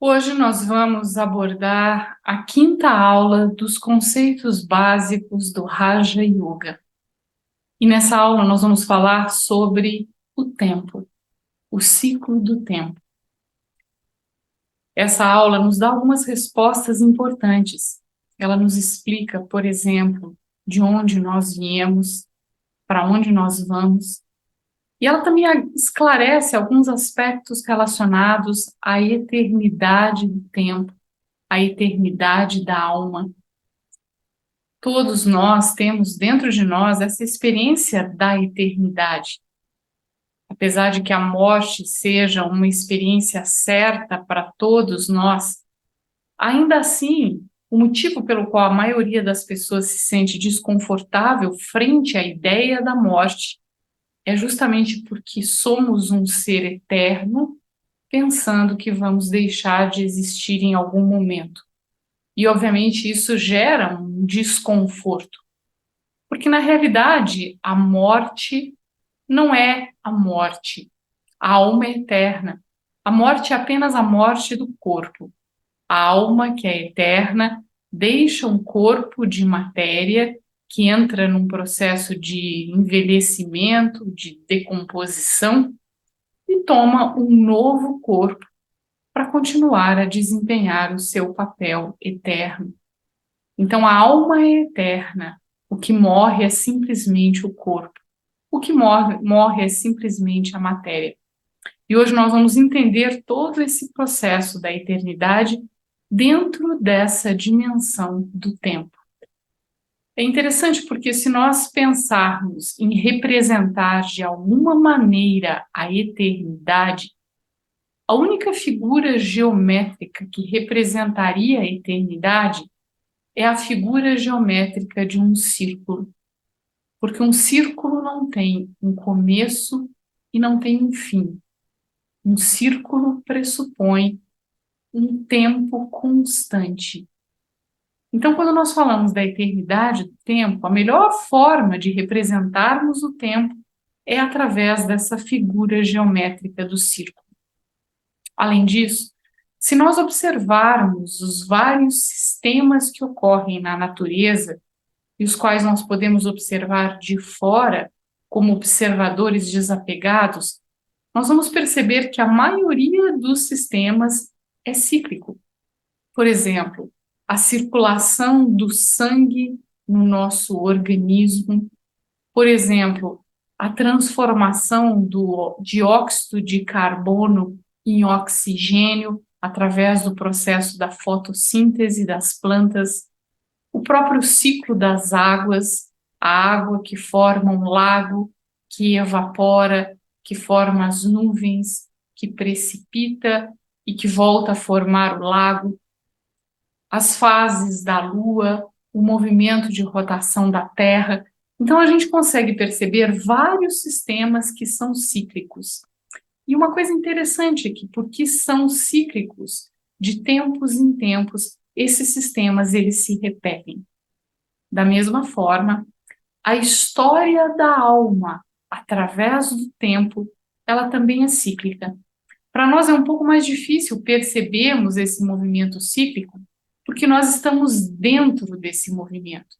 Hoje nós vamos abordar a quinta aula dos conceitos básicos do Raja Yoga. E nessa aula nós vamos falar sobre o tempo, o ciclo do tempo. Essa aula nos dá algumas respostas importantes. Ela nos explica, por exemplo, de onde nós viemos, para onde nós vamos. E ela também esclarece alguns aspectos relacionados à eternidade do tempo, à eternidade da alma. Todos nós temos dentro de nós essa experiência da eternidade. Apesar de que a morte seja uma experiência certa para todos nós, ainda assim, o motivo pelo qual a maioria das pessoas se sente desconfortável frente à ideia da morte é justamente porque somos um ser eterno, pensando que vamos deixar de existir em algum momento. E, obviamente, isso gera um desconforto. Porque, na realidade, a morte não é a morte. A alma é eterna. A morte é apenas a morte do corpo. A alma, que é eterna, deixa um corpo de matéria que entra num processo de envelhecimento, de decomposição, e toma um novo corpo para continuar a desempenhar o seu papel eterno. Então, a alma é eterna. O que morre é simplesmente o corpo. O que morre é simplesmente a matéria. E hoje nós vamos entender todo esse processo da eternidade dentro dessa dimensão do tempo. É interessante porque, se nós pensarmos em representar de alguma maneira a eternidade, a única figura geométrica que representaria a eternidade é a figura geométrica de um círculo. Porque um círculo não tem um começo e não tem um fim. Um círculo pressupõe um tempo constante. Então, quando nós falamos da eternidade do tempo, a melhor forma de representarmos o tempo é através dessa figura geométrica do círculo. Além disso, se nós observarmos os vários sistemas que ocorrem na natureza, e os quais nós podemos observar de fora, como observadores desapegados, nós vamos perceber que a maioria dos sistemas é cíclico. Por exemplo, a circulação do sangue no nosso organismo, por exemplo, a transformação do dióxido de carbono em oxigênio através do processo da fotossíntese das plantas, o próprio ciclo das águas, a água que forma um lago, que evapora, que forma as nuvens, que precipita e que volta a formar o lago, as fases da Lua, o movimento de rotação da Terra. Então, a gente consegue perceber vários sistemas que são cíclicos. E uma coisa interessante é que, porque são cíclicos, de tempos em tempos, esses sistemas eles se repetem. Da mesma forma, a história da alma, através do tempo, ela também é cíclica. Para nós é um pouco mais difícil percebermos esse movimento cíclico, porque nós estamos dentro desse movimento.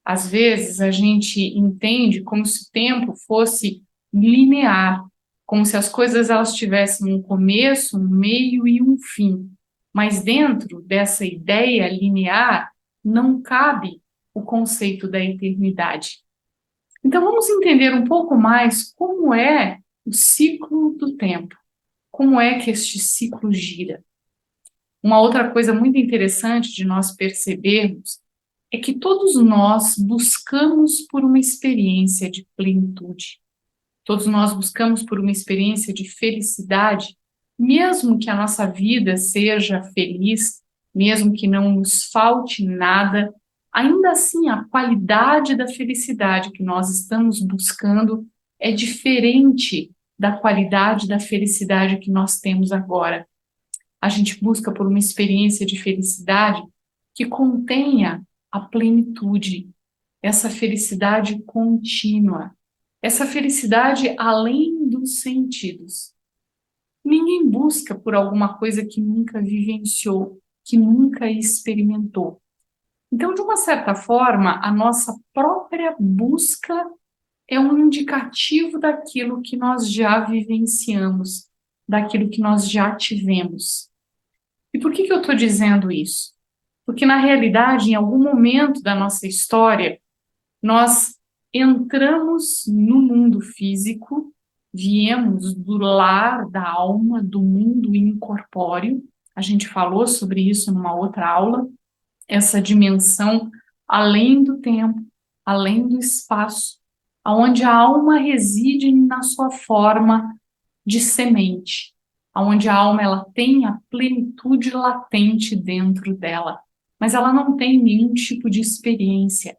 Às vezes a gente entende como se o tempo fosse linear, como se as coisas elas tivessem um começo, um meio e um fim. Mas dentro dessa ideia linear não cabe o conceito da eternidade. Então vamos entender um pouco mais como é o ciclo do tempo, como é que este ciclo gira. Uma outra coisa muito interessante de nós percebermos é que todos nós buscamos por uma experiência de plenitude. Todos nós buscamos por uma experiência de felicidade, mesmo que a nossa vida seja feliz, mesmo que não nos falte nada, ainda assim a qualidade da felicidade que nós estamos buscando é diferente da qualidade da felicidade que nós temos agora. A gente busca por uma experiência de felicidade que contenha a plenitude, essa felicidade contínua, essa felicidade além dos sentidos. Ninguém busca por alguma coisa que nunca vivenciou, que nunca experimentou. Então, de uma certa forma, a nossa própria busca é um indicativo daquilo que nós já vivenciamos, daquilo que nós já tivemos. E por que eu estou dizendo isso? Porque, na realidade, em algum momento da nossa história, nós entramos no mundo físico, viemos do lar da alma, do mundo incorpóreo. A gente falou sobre isso numa outra aula, essa dimensão além do tempo, além do espaço, aonde a alma reside na sua forma de semente, aonde a alma ela tem a plenitude latente dentro dela, mas ela não tem nenhum tipo de experiência.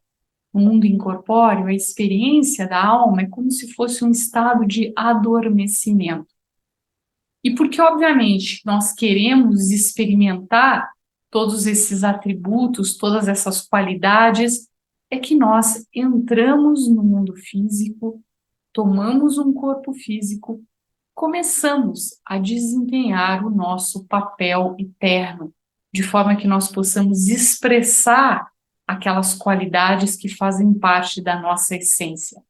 No mundo incorpóreo, a experiência da alma é como se fosse um estado de adormecimento. E porque, obviamente, nós queremos experimentar todos esses atributos, todas essas qualidades, é que nós entramos no mundo físico, tomamos um corpo físico, começamos a desempenhar o nosso papel eterno, de forma que nós possamos expressar aquelas qualidades que fazem parte da nossa essência.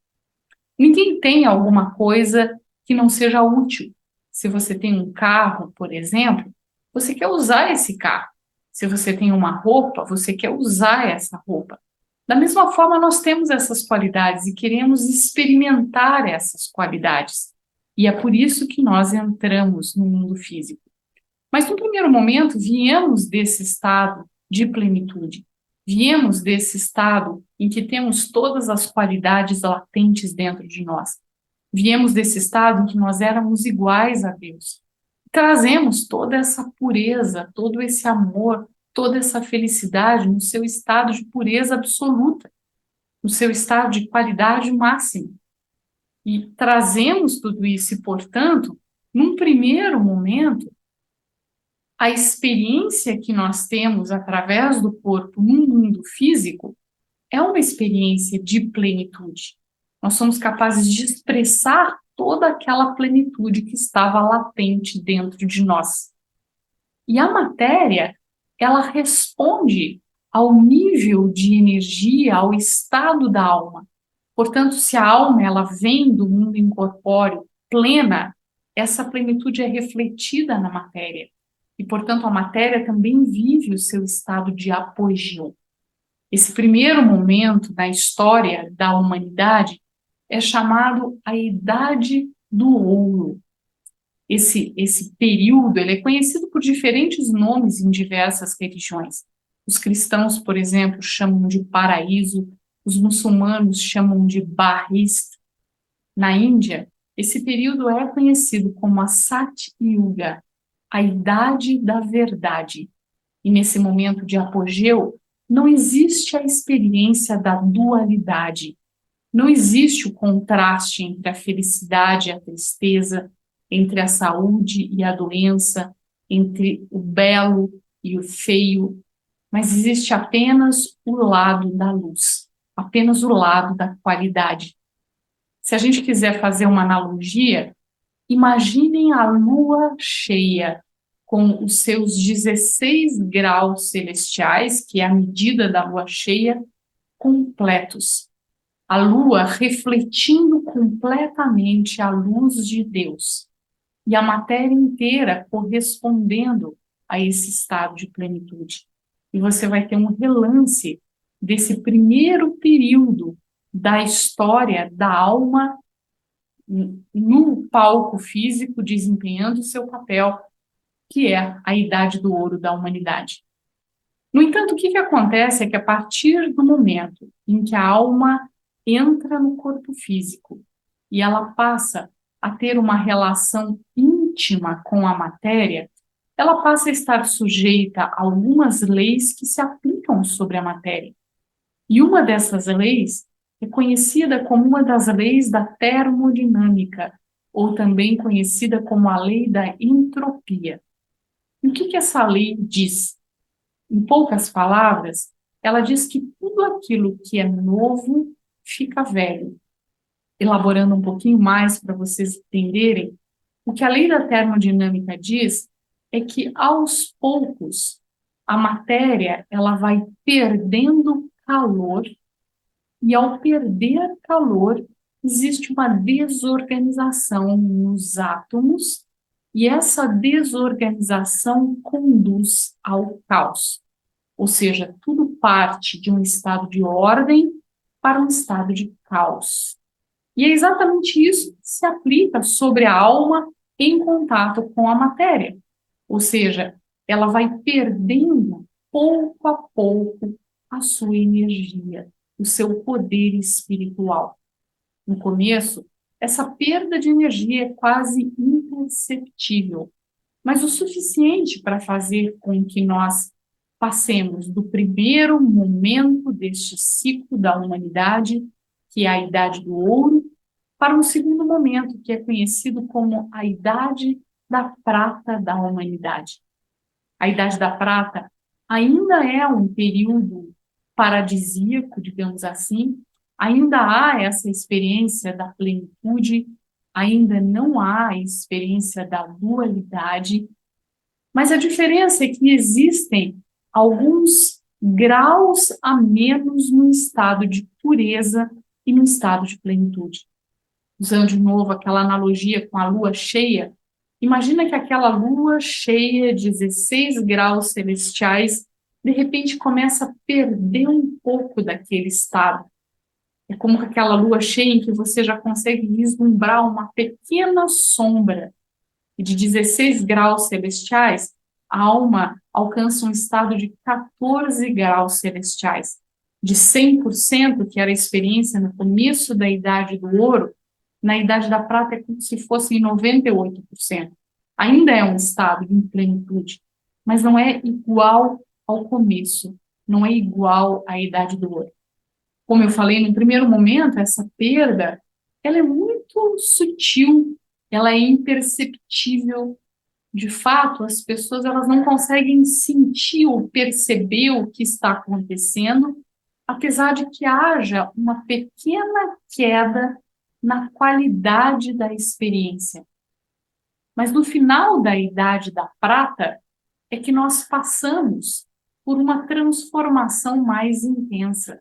Ninguém tem alguma coisa que não seja útil. Se você tem um carro, por exemplo, você quer usar esse carro. Se você tem uma roupa, você quer usar essa roupa. Da mesma forma, nós temos essas qualidades e queremos experimentar essas qualidades. E é por isso que nós entramos no mundo físico. Mas, no primeiro momento, viemos desse estado de plenitude. Viemos desse estado em que temos todas as qualidades latentes dentro de nós. Viemos desse estado em que nós éramos iguais a Deus. Trazemos toda essa pureza, todo esse amor, toda essa felicidade no seu estado de pureza absoluta, no seu estado de qualidade máxima. E trazemos tudo isso e, portanto, num primeiro momento, a experiência que nós temos através do corpo no mundo físico é uma experiência de plenitude. Nós somos capazes de expressar toda aquela plenitude que estava latente dentro de nós. E a matéria, ela responde ao nível de energia, ao estado da alma. Portanto, se a alma ela vem do mundo incorpóreo plena, essa plenitude é refletida na matéria. E, portanto, a matéria também vive o seu estado de apogeu. Esse primeiro momento da história da humanidade é chamado a Idade do Ouro. Esse período ele é conhecido por diferentes nomes em diversas religiões. Os cristãos, por exemplo, chamam de paraíso, os muçulmanos chamam de Barrist. Na Índia, esse período é conhecido como a Sat Yuga, a Idade da Verdade. E nesse momento de apogeu, não existe a experiência da dualidade. Não existe o contraste entre a felicidade e a tristeza, entre a saúde e a doença, entre o belo e o feio, mas existe apenas o lado da luz, apenas o lado da qualidade. Se a gente quiser fazer uma analogia, imaginem a lua cheia com os seus 16 graus celestiais, que é a medida da lua cheia, completos. A lua refletindo completamente a luz de Deus e a matéria inteira correspondendo a esse estado de plenitude. E você vai ter um relance desse primeiro período da história da alma no palco físico, desempenhando o seu papel, que é a Idade do Ouro da humanidade. No entanto, o que acontece é que a partir do momento em que a alma entra no corpo físico e ela passa a ter uma relação íntima com a matéria, ela passa a estar sujeita a algumas leis que se aplicam sobre a matéria. E uma dessas leis é conhecida como uma das leis da termodinâmica, ou também conhecida como a lei da entropia. E o que essa lei diz? Em poucas palavras, ela diz que tudo aquilo que é novo fica velho. Elaborando um pouquinho mais para vocês entenderem, O que a lei da termodinâmica diz é que, aos poucos, a matéria ela vai perdendo calor, e ao perder calor, existe uma desorganização nos átomos, e essa desorganização conduz ao caos. Ou seja, tudo parte de um estado de ordem para um estado de caos. E é exatamente isso que se aplica sobre a alma em contato com a matéria. Ou seja, ela vai perdendo pouco a pouco a sua energia, o seu poder espiritual. No começo, essa perda de energia é quase imperceptível, mas o suficiente para fazer com que nós passemos do primeiro momento deste ciclo da humanidade, que é a Idade do Ouro, para um segundo momento, que é conhecido como a Idade da Prata da humanidade. A Idade da Prata ainda é um período paradisíaco, digamos assim, ainda há essa experiência da plenitude, ainda não há a experiência da dualidade, mas a diferença é que existem alguns graus a menos no estado de pureza e no estado de plenitude. Usando de novo aquela analogia com a lua cheia, imagina que aquela lua cheia, 16 graus celestiais, de repente começa a perder um pouco daquele estado. É como aquela lua cheia em que você já consegue vislumbrar uma pequena sombra. E de 16 graus celestiais, a alma alcança um estado de 14 graus celestiais. De 100%, que era a experiência no começo da Idade do Ouro, na Idade da Prata é como se fosse em 98%. Ainda é um estado de plenitude, mas não é igual ao começo, não é igual à Idade do Ouro. Como eu falei, no primeiro momento, essa perda, ela é muito sutil, ela é imperceptível. De fato, as pessoas elas não conseguem sentir ou perceber o que está acontecendo, apesar de que haja uma pequena queda na qualidade da experiência. Mas no final da Idade da Prata é que nós passamos por uma transformação mais intensa,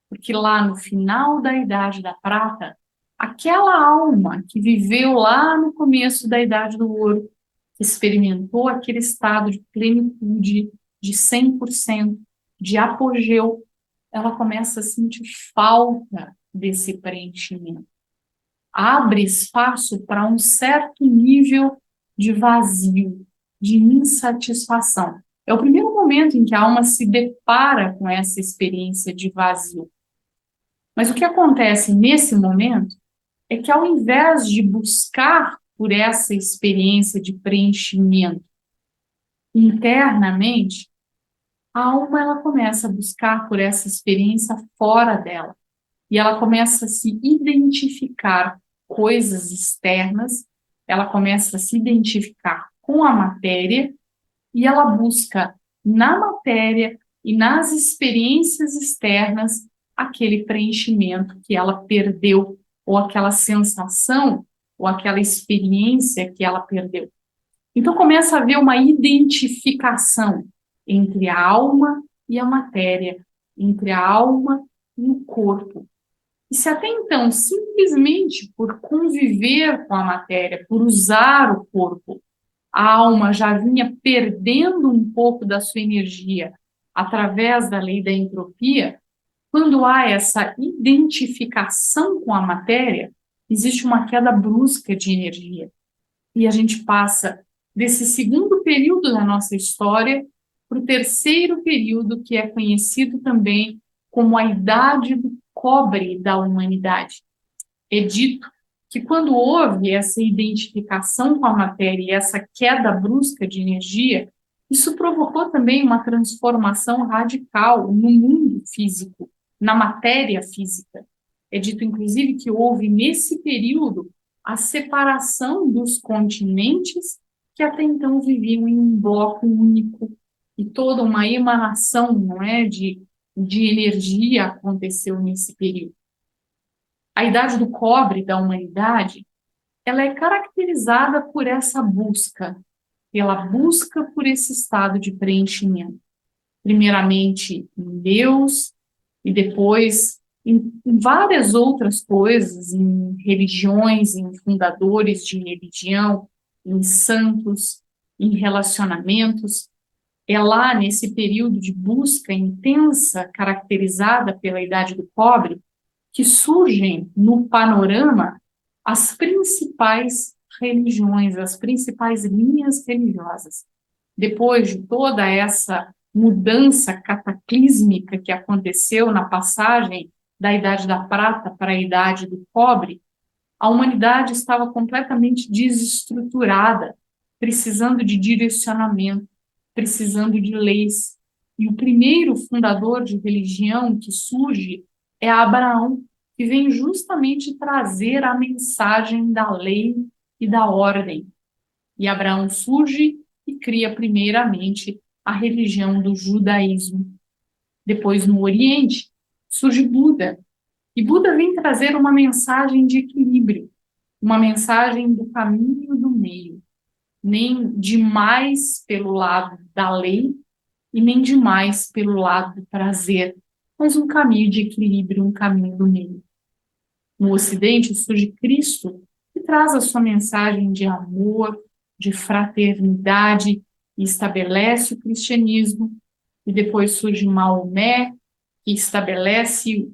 porque lá no final da Idade da Prata, aquela alma que viveu lá no começo da Idade do Ouro, que experimentou aquele estado de plenitude, de 100%, de apogeu, ela começa a sentir falta desse preenchimento. Abre espaço para um certo nível de vazio, de insatisfação. É o primeiro momento em que a alma se depara com essa experiência de vazio. Mas o que acontece nesse momento é que, ao invés de buscar por essa experiência de preenchimento internamente, a alma ela começa a buscar por essa experiência fora dela. E ela começa a se identificar coisas externas, ela começa a se identificar com a matéria e ela busca na matéria e nas experiências externas aquele preenchimento que ela perdeu, ou aquela sensação, ou aquela experiência que ela perdeu. Então começa a haver uma identificação entre a alma e a matéria, entre a alma e o corpo. E se até então, simplesmente por conviver com a matéria, por usar o corpo, a alma já vinha perdendo um pouco da sua energia através da lei da entropia, quando há essa identificação com a matéria, existe uma queda brusca de energia. E a gente passa desse segundo período da nossa história para o terceiro período, que é conhecido também como a Idade do Cobre da humanidade. É dito que quando houve essa identificação com a matéria e essa queda brusca de energia, isso provocou também uma transformação radical no mundo físico, na matéria física. É dito, inclusive, que houve nesse período a separação dos continentes que até então viviam em um bloco único e toda uma emanação, não é, de energia aconteceu nesse período. A Idade do Cobre da humanidade ela é caracterizada por essa busca, pela busca por esse estado de preenchimento. Primeiramente em Deus, e depois em várias outras coisas, em religiões, em fundadores de religião, em santos, em relacionamentos. É lá nesse período de busca intensa, caracterizada pela Idade do Cobre, que surgem no panorama as principais religiões, as principais linhas religiosas. Depois de toda essa mudança cataclísmica que aconteceu na passagem da Idade da Prata para a Idade do Cobre, a humanidade estava completamente desestruturada, precisando de direcionamento, precisando de leis. E o primeiro fundador de religião que surge é Abraão, que vem justamente trazer a mensagem da lei e da ordem. E Abraão surge e cria primeiramente a religião do judaísmo. Depois, no Oriente, surge Buda. E Buda vem trazer uma mensagem de equilíbrio, uma mensagem do caminho do meio, nem demais pelo lado da lei e nem demais pelo lado do prazer, mas um caminho de equilíbrio, um caminho do meio. No Ocidente surge Cristo, que traz a sua mensagem de amor, de fraternidade, e estabelece o cristianismo, e depois surge Maomé, que estabelece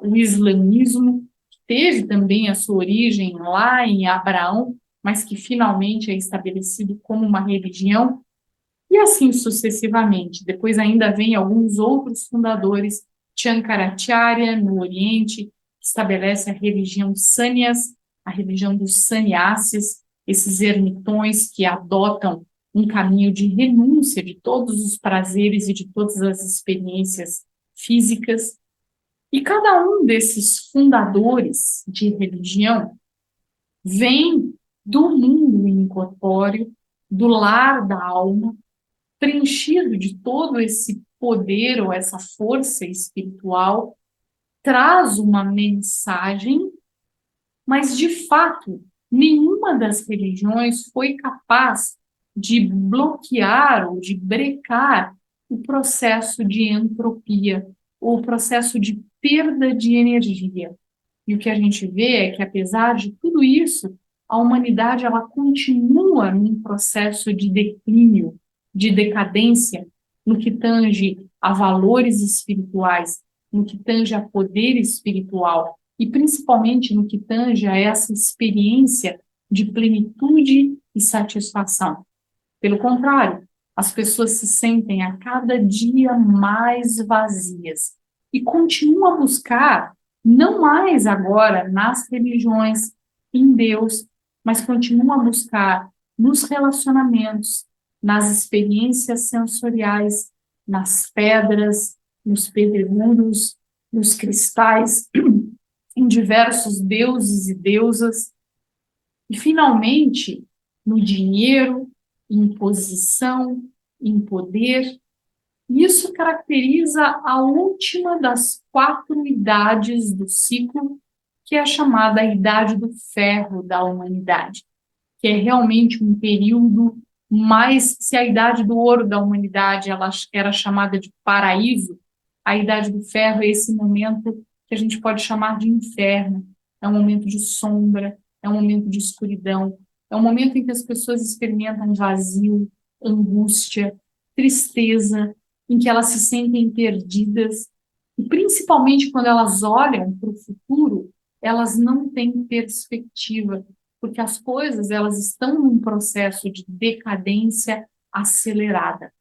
o islamismo, que teve também a sua origem lá em Abraão, mas que finalmente é estabelecido como uma religião, e assim sucessivamente. Depois ainda vem alguns outros fundadores, Shankaracharya, no Oriente, que estabelece a religião Sânias, a religião dos sannyasis, esses ermitões que adotam um caminho de renúncia de todos os prazeres e de todas as experiências físicas. E cada um desses fundadores de religião vem do mundo incorpóreo, do lar da alma, preenchido de todo esse poder ou essa força espiritual, traz uma mensagem, mas de fato, nenhuma das religiões foi capaz de bloquear ou de brecar o processo de entropia, ou o processo de perda de energia. E o que a gente vê é que, apesar de tudo isso, a humanidade ela continua num processo de declínio, de decadência, no que tange a valores espirituais, no que tange a poder espiritual e principalmente no que tange a essa experiência de plenitude e satisfação. Pelo contrário, as pessoas se sentem a cada dia mais vazias e continuam a buscar, não mais agora nas religiões, em Deus, mas continuam a buscar nos relacionamentos, nas experiências sensoriais, nas pedras, nos pedregulhos, nos cristais, em diversos deuses e deusas, e finalmente no dinheiro, em posição, em poder. Isso caracteriza a última das 4 idades do ciclo, que é a chamada Idade do Ferro da humanidade, que é realmente um período mais, se a Idade do Ouro da humanidade ela era chamada de paraíso, a Idade do Ferro é esse momento que a gente pode chamar de inferno, é um momento de sombra, é um momento de escuridão, é um momento em que as pessoas experimentam vazio, angústia, tristeza, em que elas se sentem perdidas, e principalmente quando elas olham para o futuro, elas não têm perspectiva, porque as coisas elas estão num processo de decadência acelerada.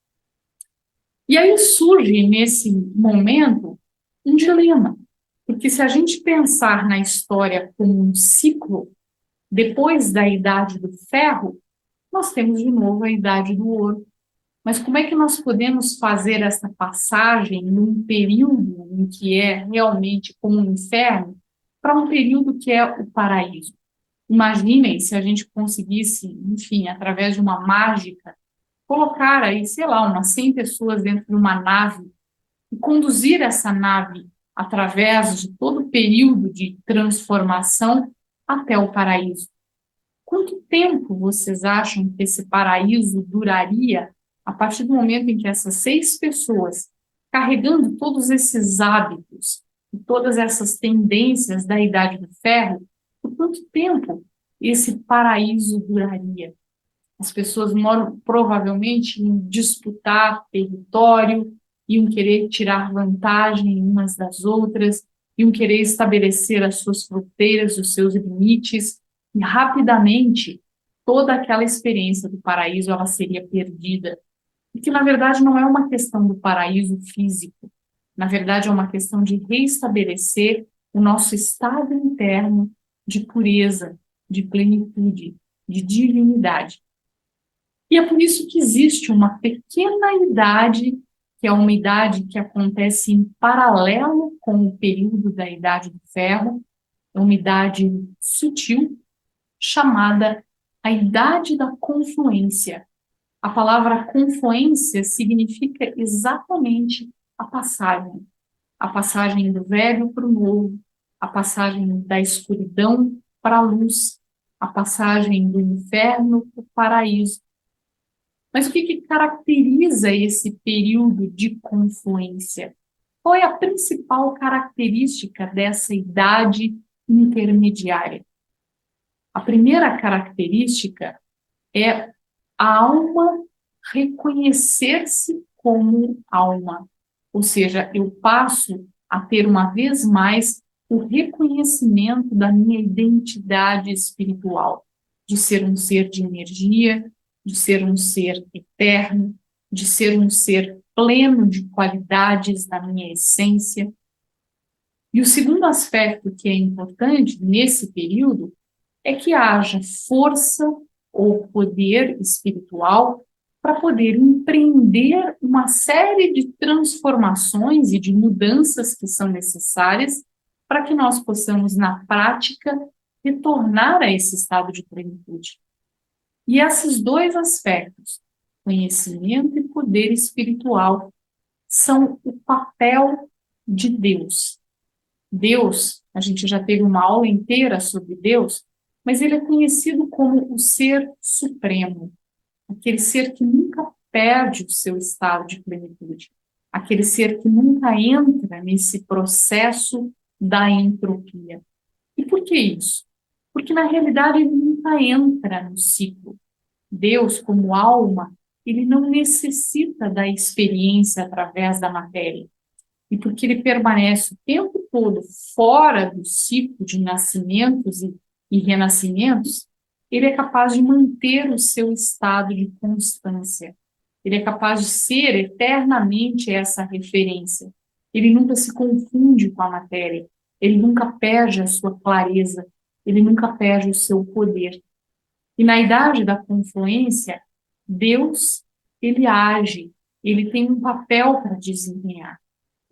E aí surge nesse momento um dilema, porque se a gente pensar na história como um ciclo, depois da Idade do Ferro, nós temos de novo a Idade do Ouro. Mas como é que nós podemos fazer essa passagem num período em que é realmente como um inferno para um período que é o paraíso? Imaginem se a gente conseguisse, enfim, através de uma mágica, colocar aí, sei lá, umas 100 pessoas dentro de uma nave e conduzir essa nave através de todo o período de transformação até o paraíso. Quanto tempo vocês acham que esse paraíso duraria a partir do momento em que essas 6 pessoas, carregando todos esses hábitos e todas essas tendências da Idade do Ferro, por quanto tempo esse paraíso duraria? As pessoas moram provavelmente em disputar território, iam querer tirar vantagem umas das outras, iam querer estabelecer as suas fronteiras, os seus limites, e rapidamente toda aquela experiência do paraíso ela seria perdida. E que, na verdade, não é uma questão do paraíso físico, na verdade, é uma questão de reestabelecer o nosso estado interno de pureza, de plenitude, de divinidade. E é por isso que existe uma pequena idade, que é uma idade que acontece em paralelo com o período da Idade do Ferro, é uma idade sutil, chamada a Idade da Confluência. A palavra confluência significa exatamente a passagem do velho para o novo, a passagem da escuridão para a luz, a passagem do inferno para o paraíso. Mas o que caracteriza esse período de confluência? Qual é a principal característica dessa idade intermediária? A primeira característica é a alma reconhecer-se como alma. Ou seja, eu passo a ter uma vez mais o reconhecimento da minha identidade espiritual, de ser um ser de energia, de ser um ser eterno, de ser um ser pleno de qualidades da minha essência. E o segundo aspecto que é importante nesse período é que haja força ou poder espiritual para poder empreender uma série de transformações e de mudanças que são necessárias para que nós possamos, na prática, retornar a esse estado de plenitude. E esses dois aspectos, conhecimento e poder espiritual, são o papel de Deus. Deus, a gente já teve uma aula inteira sobre Deus, mas ele é conhecido como o ser supremo, aquele ser que nunca perde o seu estado de plenitude, aquele ser que nunca entra nesse processo da entropia. E por que isso? Porque na realidade ele nunca entra no ciclo. Deus, como alma, ele não necessita da experiência através da matéria. E porque ele permanece o tempo todo fora do ciclo de nascimentos e renascimentos, ele é capaz de manter o seu estado de constância. Ele é capaz de ser eternamente essa referência. Ele nunca se confunde com a matéria. Ele nunca perde a sua clareza. Ele nunca perde o seu poder. E na idade da confluência, Deus, ele age, ele tem um papel para desempenhar.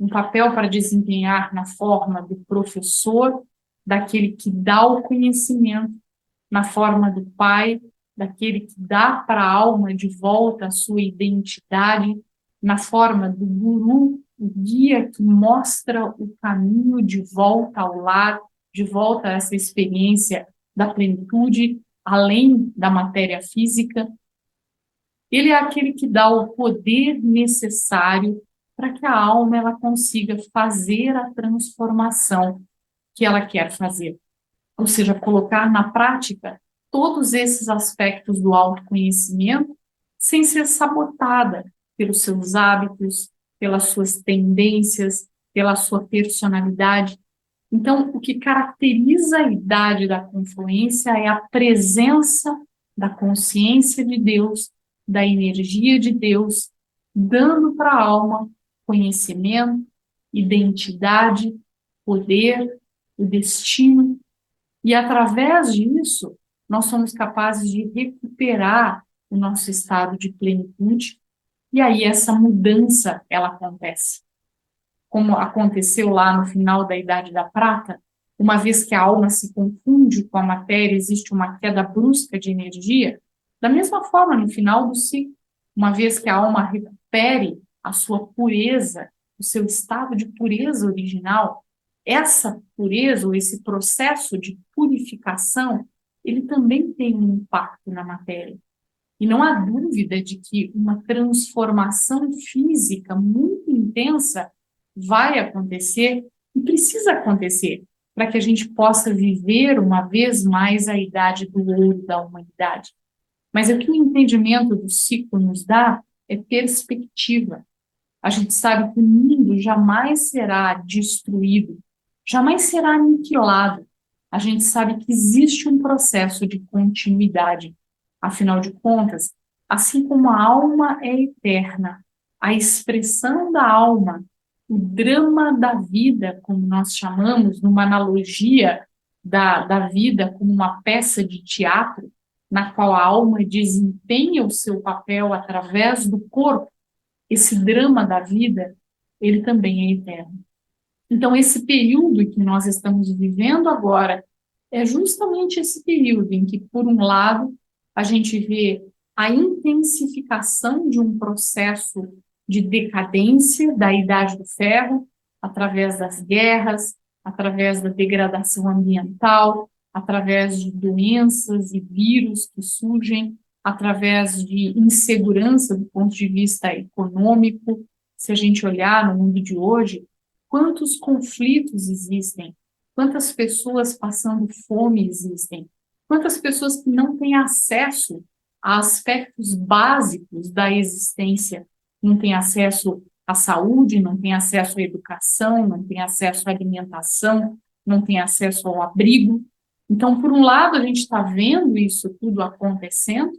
Um papel para desempenhar na forma do professor, daquele que dá o conhecimento, na forma do pai, daquele que dá para a alma de volta a sua identidade, na forma do guru, o guia que mostra o caminho de volta ao lar, de volta a essa experiência da plenitude, além da matéria física. Ele é aquele que dá o poder necessário para que a alma ela consiga fazer a transformação que ela quer fazer. Ou seja, colocar na prática todos esses aspectos do autoconhecimento sem ser sabotada pelos seus hábitos, pelas suas tendências, pela sua personalidade. Então, o que caracteriza a idade da confluência é a presença da consciência de Deus, da energia de Deus, dando para a alma conhecimento, identidade, poder, o destino. E através disso, nós somos capazes de recuperar o nosso estado de plenitude, e aí essa mudança ela acontece como aconteceu lá no final da Idade da Prata, uma vez que a alma se confunde com a matéria, existe uma queda brusca de energia, da mesma forma, no final do ciclo, uma vez que a alma recupere a sua pureza, o seu estado de pureza original, essa pureza, ou esse processo de purificação, ele também tem um impacto na matéria. E não há dúvida de que uma transformação física muito intensa vai acontecer e precisa acontecer para que a gente possa viver uma vez mais a idade do ouro da humanidade. Mas o que o entendimento do ciclo nos dá é perspectiva. A gente sabe que o mundo jamais será destruído, jamais será aniquilado. A gente sabe que existe um processo de continuidade. Afinal de contas, assim como a alma é eterna, a expressão da alma, o drama da vida, como nós chamamos, numa analogia da vida como uma peça de teatro, na qual a alma desempenha o seu papel através do corpo, esse drama da vida, ele também é eterno. Então, esse período que nós estamos vivendo agora é justamente esse período em que, por um lado, a gente vê a intensificação de um processo de decadência da Idade do Ferro, através das guerras, através da degradação ambiental, através de doenças e vírus que surgem, através de insegurança do ponto de vista econômico. Se a gente olhar no mundo de hoje, quantos conflitos existem, quantas pessoas passando fome existem, quantas pessoas que não têm acesso a aspectos básicos da existência, não têm acesso à saúde, não têm acesso à educação, não têm acesso à alimentação, não têm acesso ao abrigo. Então, por um lado, a gente está vendo isso tudo acontecendo,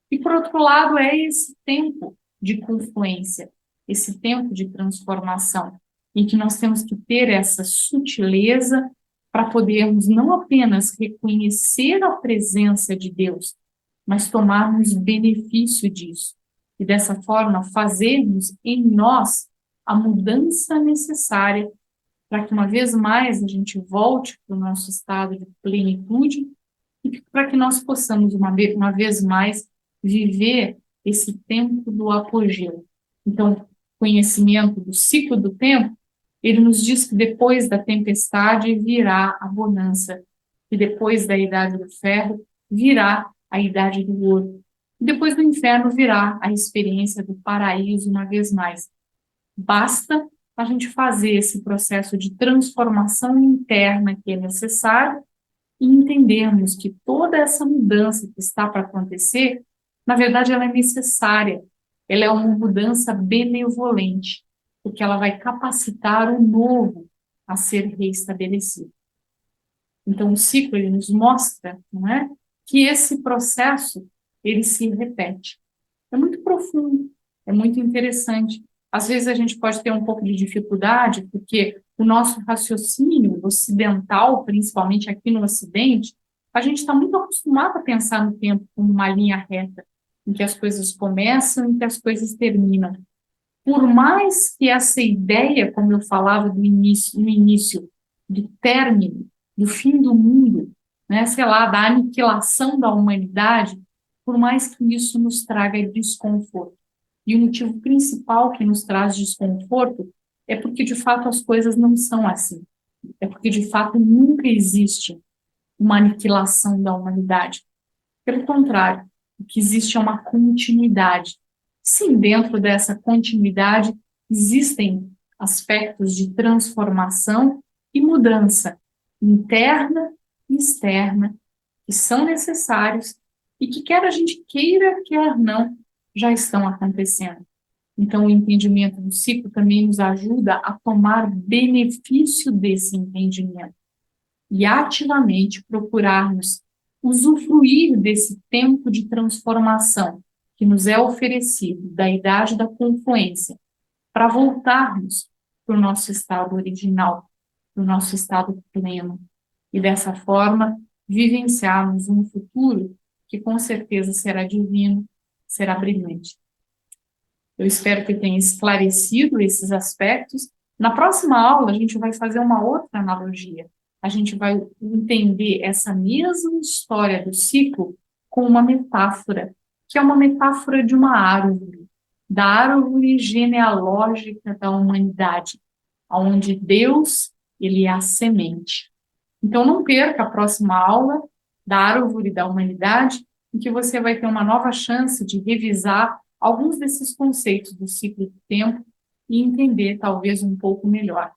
e por outro lado, é esse tempo de confluência, esse tempo de transformação, em que nós temos que ter essa sutileza para podermos não apenas reconhecer a presença de Deus, mas tomarmos benefício disso. E dessa forma fazermos em nós a mudança necessária para que uma vez mais a gente volte para o nosso estado de plenitude e para que nós possamos uma vez mais viver esse tempo do apogeu. Então, conhecimento do ciclo do tempo, ele nos diz que depois da tempestade virá a bonança, e depois da idade do ferro virá a idade do ouro, e depois do inferno virá a experiência do paraíso uma vez mais. Basta a gente fazer esse processo de transformação interna que é necessário e entendermos que toda essa mudança que está para acontecer, na verdade, ela é necessária. Ela é uma mudança benevolente, porque ela vai capacitar o novo a ser reestabelecido. Então, o ciclo ele nos mostra, não é, que esse processo ele se repete. É muito profundo, é muito interessante. Às vezes a gente pode ter um pouco de dificuldade, porque o nosso raciocínio ocidental, principalmente aqui no Ocidente, a gente está muito acostumado a pensar no tempo como uma linha reta, em que as coisas começam e em que as coisas terminam. Por mais que essa ideia, como eu falava no início, do término, do fim do mundo, né, sei lá, da aniquilação da humanidade, por mais que isso nos traga desconforto. E o motivo principal que nos traz desconforto é porque, de fato, as coisas não são assim. É porque, de fato, nunca existe uma aniquilação da humanidade. Pelo contrário, o que existe é uma continuidade. Sim, dentro dessa continuidade existem aspectos de transformação e mudança interna e externa que são necessários e que quer a gente queira, quer não, já estão acontecendo. Então, o entendimento do ciclo também nos ajuda a tomar benefício desse entendimento e ativamente procurarmos usufruir desse tempo de transformação que nos é oferecido da idade da confluência para voltarmos para o nosso estado original, para o nosso estado pleno, e dessa forma vivenciarmos um futuro que com certeza será divino, será brilhante. Eu espero que tenha esclarecido esses aspectos. Na próxima aula, a gente vai fazer uma outra analogia. A gente vai entender essa mesma história do ciclo com uma metáfora, que é uma metáfora de uma árvore, da árvore genealógica da humanidade, onde Deus, ele é a semente. Então, não perca a próxima aula da árvore da humanidade, em que você vai ter uma nova chance de revisar alguns desses conceitos do ciclo do tempo e entender talvez um pouco melhor.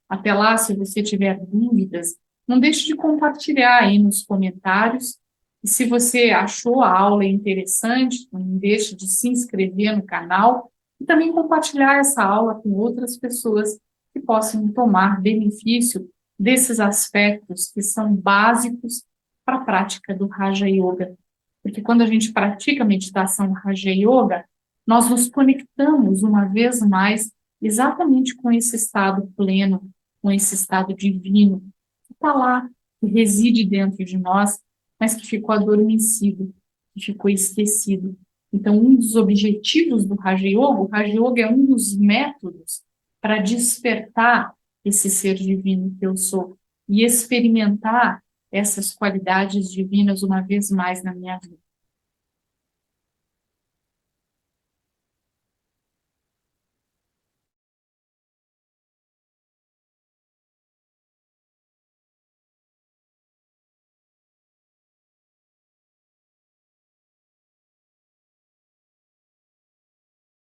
Até lá, se você tiver dúvidas, não deixe de compartilhar aí nos comentários. E se você achou a aula interessante, não deixe de se inscrever no canal e também compartilhar essa aula com outras pessoas que possam tomar benefício desses aspectos que são básicos para a prática do Raja Yoga. Porque quando a gente pratica a meditação Raja Yoga, nós nos conectamos uma vez mais exatamente com esse estado pleno, com esse estado divino que está lá, que reside dentro de nós, mas que ficou adormecido, que ficou esquecido. Então, um dos objetivos do Raja Yoga, o Raja Yoga é um dos métodos para despertar esse ser divino que eu sou e experimentar essas qualidades divinas uma vez mais na minha vida.